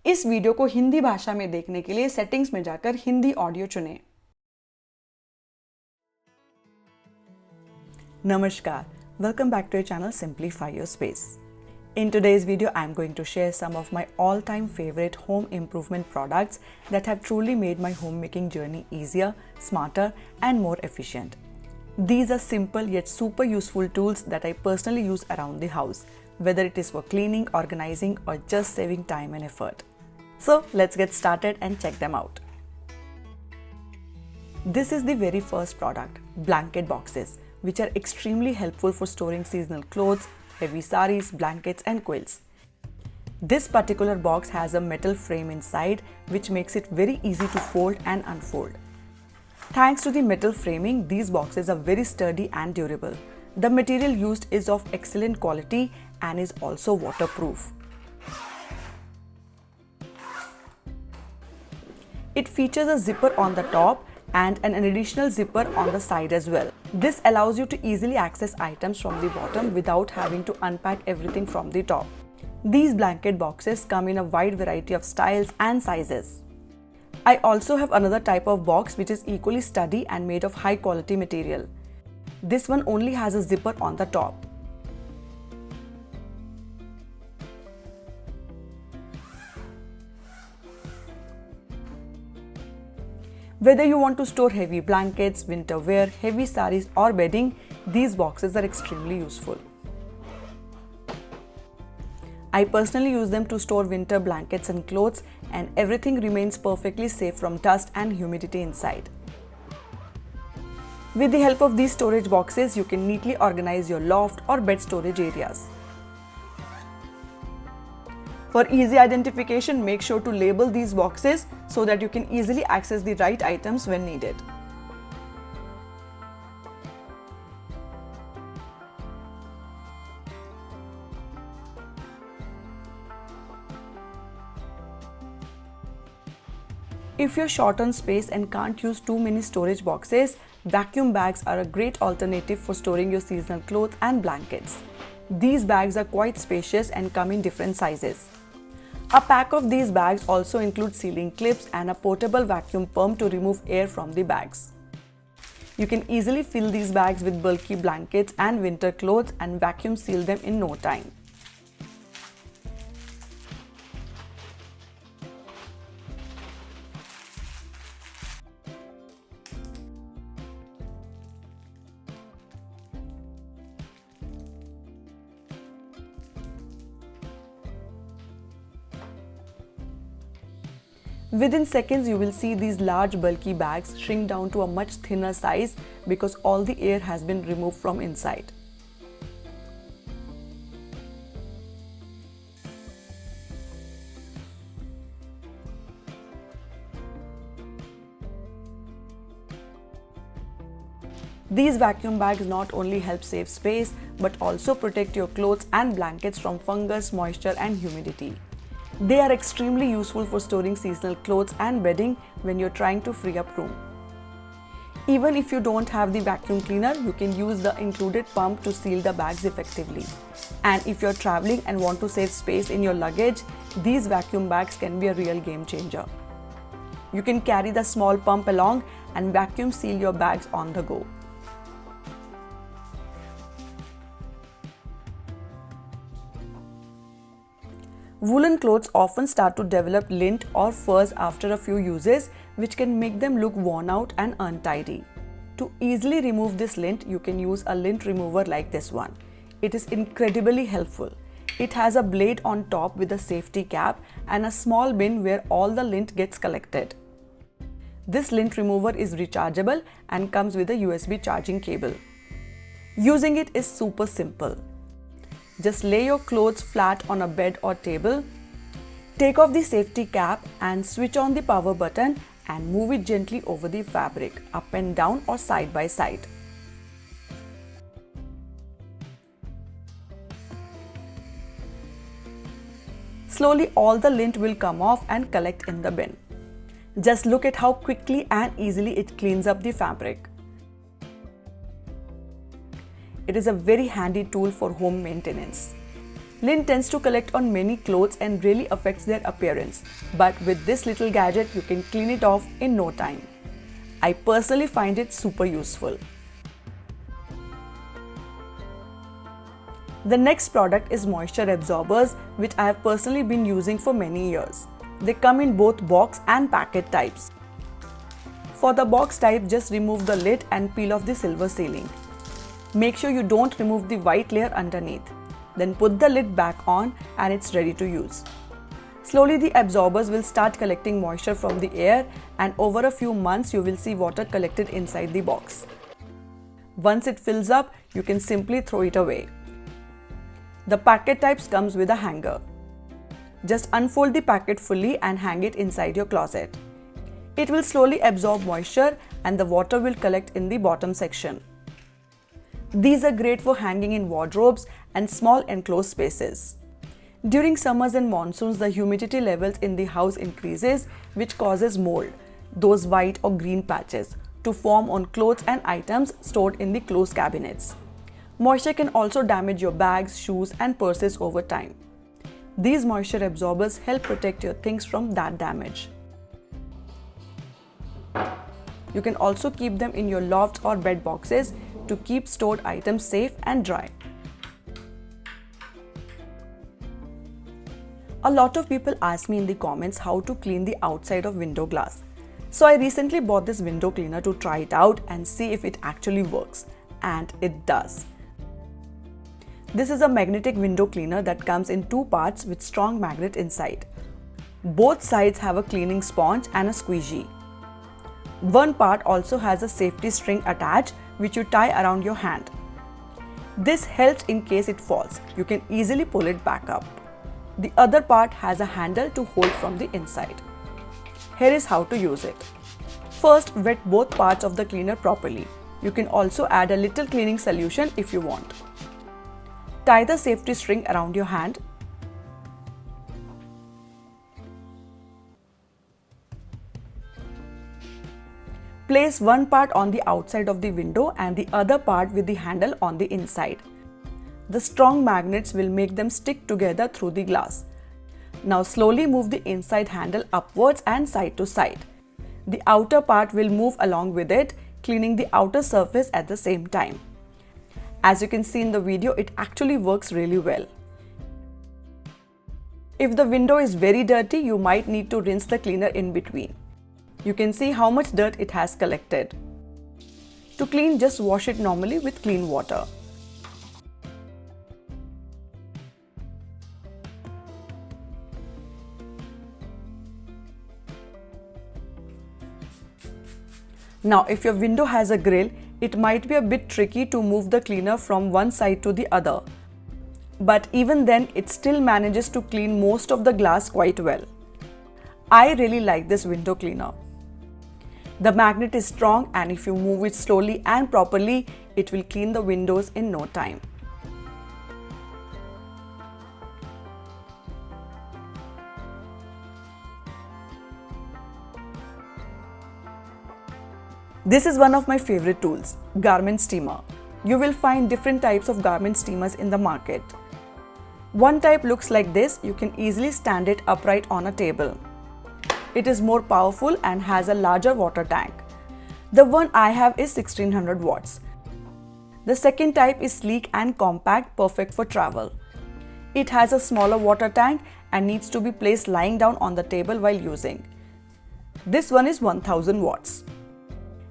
इस वीडियो को हिंदी भाषा में देखने के लिए सेटिंग्स में जाकर हिंदी ऑडियो चुनें। Namaskar, welcome back to your channel Simplify Your Space. In today's video, I'm going to share some of my all-time favorite home improvement products that have truly made my homemaking journey easier, smarter, and more efficient. These are simple yet super useful tools that I personally use around the house, whether it is for cleaning, organizing, or just saving time and effort. So let's get started and check them out. This is the very first product, blanket boxes, which are extremely helpful for storing seasonal clothes, heavy saris, blankets, and quilts. This particular box has a metal frame inside, which makes it very easy to fold and unfold. Thanks to the metal framing, these boxes are very sturdy and durable. The material used is of excellent quality and is also waterproof. It features a zipper on the top and an additional zipper on the side as well. This allows you to easily access items from the bottom without having to unpack everything from the top. These blanket boxes come in a wide variety of styles and sizes. I also have another type of box which is equally sturdy and made of high quality material. This one only has a zipper on the top. Whether you want to store heavy blankets, winter wear, heavy saris or bedding, these boxes are extremely useful. I personally use them to store winter blankets and clothes, and everything remains perfectly safe from dust and humidity inside. With the help of these storage boxes, you can neatly organize your loft or bed storage areas. For easy identification, make sure to label these boxes so that you can easily access the right items when needed. If you're short on space and can't use too many storage boxes, vacuum bags are a great alternative for storing your seasonal clothes and blankets. These bags are quite spacious and come in different sizes. A pack of these bags also includes sealing clips and a portable vacuum pump to remove air from the bags. You can easily fill these bags with bulky blankets and winter clothes and vacuum seal them in no time. Within seconds, you will see these large bulky bags shrink down to a much thinner size because all the air has been removed from inside. These vacuum bags not only help save space but also protect your clothes and blankets from fungus, moisture, and humidity. They are extremely useful for storing seasonal clothes and bedding when you're trying to free up room. Even if you don't have the vacuum cleaner, you can use the included pump to seal the bags effectively. And if you're traveling and want to save space in your luggage, these vacuum bags can be a real game changer. You can carry the small pump along and vacuum seal your bags on the go. Woolen clothes often start to develop lint or fuzz after a few uses, which can make them look worn out and untidy. To easily remove this lint, you can use a lint remover like this one. It is incredibly helpful. It has a blade on top with a safety cap and a small bin where all the lint gets collected. This lint remover is rechargeable and comes with a USB charging cable. Using it is super simple. Just lay your clothes flat on a bed or table, take off the safety cap and switch on the power button and move it gently over the fabric, up and down or side by side. Slowly all the lint will come off and collect in the bin. Just look at how quickly and easily it cleans up the fabric. It is a very handy tool for home maintenance. Lint tends to collect on many clothes and really affects their appearance, but with this little gadget you can clean it off in no time. I personally find it super useful. The next product is moisture absorbers, which I have personally been using for many years. They come in both box and packet types. For the box type, just remove the lid and peel off the silver sealing. Make sure you don't remove the white layer underneath. Then put the lid back on and it's ready to use. Slowly the absorbers will start collecting moisture from the air, and over a few months you will see water collected inside the box. Once it fills up, you can simply throw it away. The packet types comes with a hanger. Just unfold the packet fully and hang it inside your closet. It will slowly absorb moisture and the water will collect in the bottom section. These are great for hanging in wardrobes and small enclosed spaces. During summers and monsoons, the humidity levels in the house increases, which causes mold, those white or green patches, to form on clothes and items stored in the closed cabinets. Moisture can also damage your bags, shoes and purses over time. These moisture absorbers help protect your things from that damage. You can also keep them in your loft or bed boxes to keep stored items safe and dry. A lot of people ask me in the comments how to clean the outside of window glass. So I recently bought this window cleaner to try it out and see if it actually works. And it does. This is a magnetic window cleaner that comes in two parts with strong magnet inside. Both sides have a cleaning sponge and a squeegee. One part also has a safety string attached, which you tie around your hand. This helps in case it falls. You can easily pull it back up. The other part has a handle to hold from the inside. Here is how to use it. First, wet both parts of the cleaner properly. You can also add a little cleaning solution if you want. Tie the safety string around your hand. Place one part on the outside of the window and the other part with the handle on the inside. The strong magnets will make them stick together through the glass. Now slowly move the inside handle upwards and side to side. The outer part will move along with it, cleaning the outer surface at the same time. As you can see in the video, it actually works really well. If the window is very dirty, you might need to rinse the cleaner in between. You can see how much dirt it has collected. To clean, just wash it normally with clean water. Now, if your window has a grill, it might be a bit tricky to move the cleaner from one side to the other. But even then, it still manages to clean most of the glass quite well. I really like this window cleaner. The magnet is strong, and if you move it slowly and properly, it will clean the windows in no time. This is one of my favorite tools, garment steamer. You will find different types of garment steamers in the market. One type looks like this. You can easily stand it upright on a table. It is more powerful and has a larger water tank. The one I have is 1600 watts. The second type is sleek and compact, perfect for travel. It has a smaller water tank and needs to be placed lying down on the table while using. This one is 1000 watts.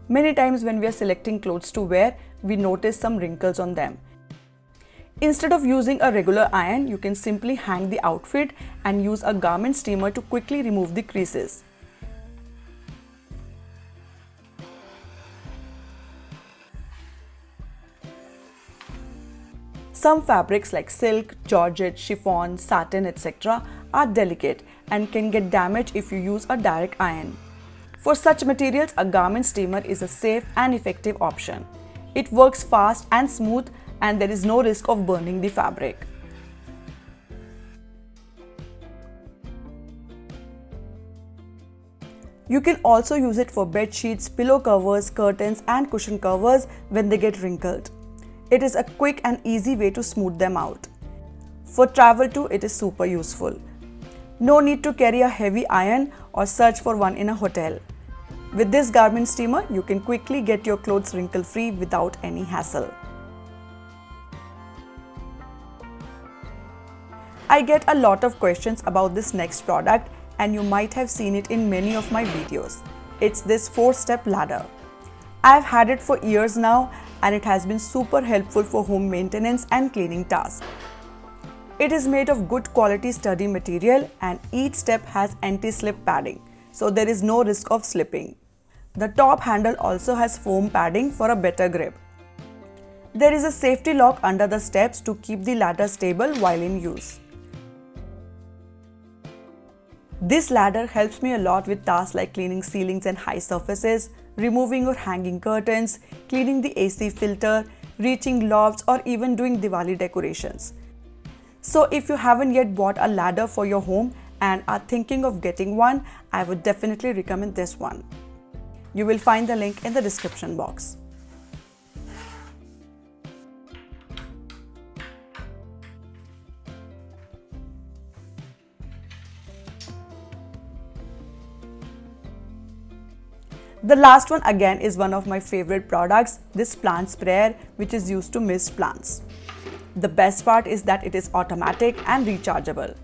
Many times when we are selecting clothes to wear, we notice some wrinkles on them. Instead of using a regular iron, you can simply hang the outfit and use a garment steamer to quickly remove the creases. Some fabrics like silk, georgette, chiffon, satin, etc. are delicate and can get damaged if you use a direct iron. For such materials, a garment steamer is a safe and effective option. It works fast and smooth, and there is no risk of burning the fabric. You can also use it for bed sheets, pillow covers, curtains and cushion covers when they get wrinkled. It is a quick and easy way to smooth them out. For travel too, it is super useful. No need to carry a heavy iron or search for one in a hotel. With this garment steamer, you can quickly get your clothes wrinkle-free without any hassle. I get a lot of questions about this next product, and you might have seen it in many of my videos. It's this 4-step ladder. I've had it for years now, and it has been super helpful for home maintenance and cleaning tasks. It is made of good quality sturdy material, and each step has anti-slip padding, so there is no risk of slipping. The top handle also has foam padding for a better grip. There is a safety lock under the steps to keep the ladder stable while in use. This ladder helps me a lot with tasks like cleaning ceilings and high surfaces, removing or hanging curtains, cleaning the AC filter, reaching lofts, or even doing Diwali decorations. So if you haven't yet bought a ladder for your home and are thinking of getting one, I would definitely recommend this one. You will find the link in the description box. The last one again is one of my favorite products, this plant sprayer, which is used to mist plants. The best part is that it is automatic and rechargeable.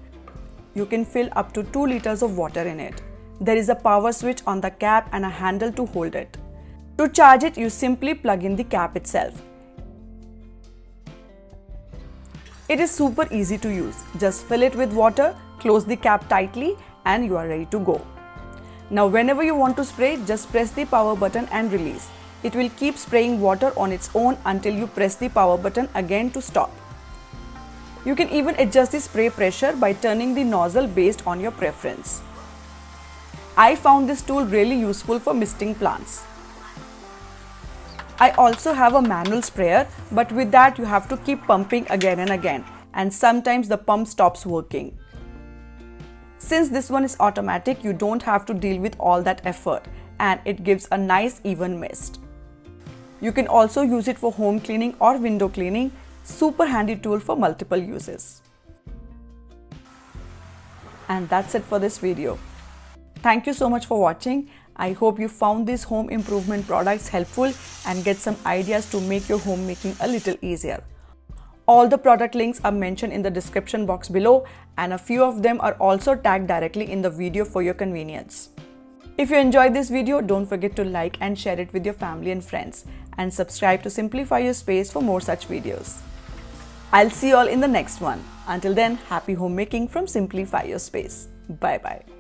You can fill up to 2 liters of water in it. There is a power switch on the cap and a handle to hold it. To charge it, you simply plug in the cap itself. It is super easy to use. Just fill it with water, close the cap tightly, and you are ready to go. Now whenever you want to spray, just press the power button and release. It will keep spraying water on its own until you press the power button again to stop. You can even adjust the spray pressure by turning the nozzle based on your preference. I found this tool really useful for misting plants. I also have a manual sprayer, but with that you have to keep pumping again and again, and sometimes the pump stops working. Since this one is automatic, you don't have to deal with all that effort, and it gives a nice even mist. You can also use it for home cleaning or window cleaning. Super handy tool for multiple uses. And that's it for this video. Thank you so much for watching. I hope you found these home improvement products helpful and get some ideas to make your homemaking a little easier. All the product links are mentioned in the description box below, and a few of them are also tagged directly in the video for your convenience. If you enjoyed this video, don't forget to like and share it with your family and friends, and subscribe to Simplify Your Space for more such videos. I'll see you all in the next one. Until then, happy homemaking from Simplify Your Space. Bye bye.